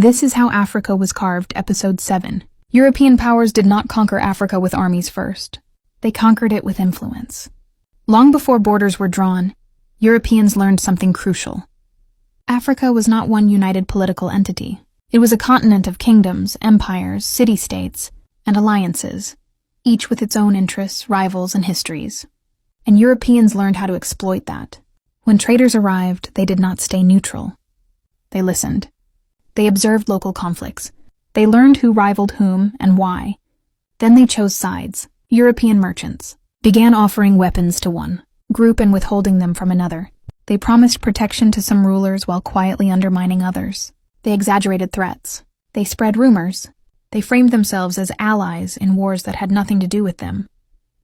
This is How Africa Was Carved, Episode 7. European powers did not conquer Africa with armies first. They conquered it with influence. Long before borders were drawn, Europeans learned something crucial. Africa was not one united political entity. It was a continent of kingdoms, empires, city-states, and alliances, each with its own interests, rivals, and histories. And Europeans learned how to exploit that. When traders arrived, they did not stay neutral. They listened. They observed local conflicts. They learned who rivaled whom and why. Then they chose sides. European merchants began offering weapons to one group and withholding them from another. They promised protection to some rulers while quietly undermining others. They exaggerated threats. They spread rumors. They framed themselves as allies in wars that had nothing to do with them.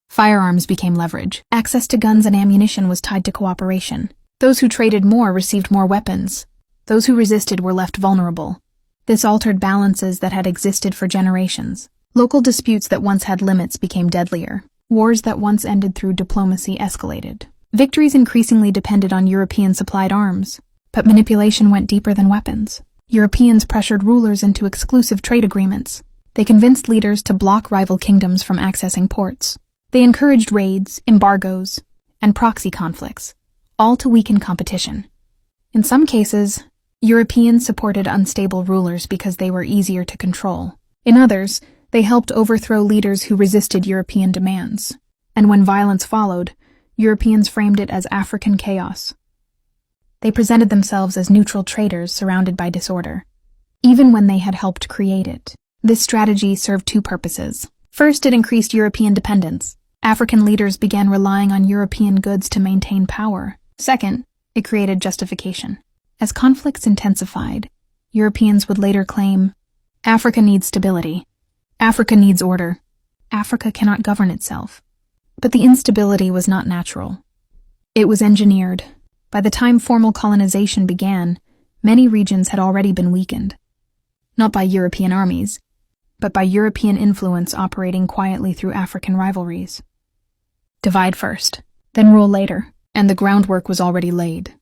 Firearms became leverage. Access to guns and ammunition was tied to cooperation. Those who traded more received more weapons. Those who resisted were left vulnerable. This altered balances that had existed for generations. Local disputes that once had limits became deadlier. Wars that once ended through diplomacy escalated. Victories increasingly depended on European-supplied arms, but manipulation went deeper than weapons. Europeans pressured rulers into exclusive trade agreements. They convinced leaders to block rival kingdoms from accessing ports. They encouraged raids, embargoes, and proxy conflicts, all to weaken competition. In some cases, Europeans supported unstable rulers because they were easier to control. In others, they helped overthrow leaders who resisted European demands. And when violence followed, Europeans framed it as African chaos. They presented themselves as neutral traders surrounded by disorder, even when they had helped create it. This strategy served two purposes. First, it increased European dependence. African leaders began relying on European goods to maintain power. Second, it created justification. As conflicts intensified, Europeans would later claim, Africa needs stability. Africa needs order. Africa cannot govern itself. But the instability was not natural. It was engineered. By the time formal colonization began, many regions had already been weakened. Not by European armies, but by European influence operating quietly through African rivalries. Divide first, then rule later, and the groundwork was already laid.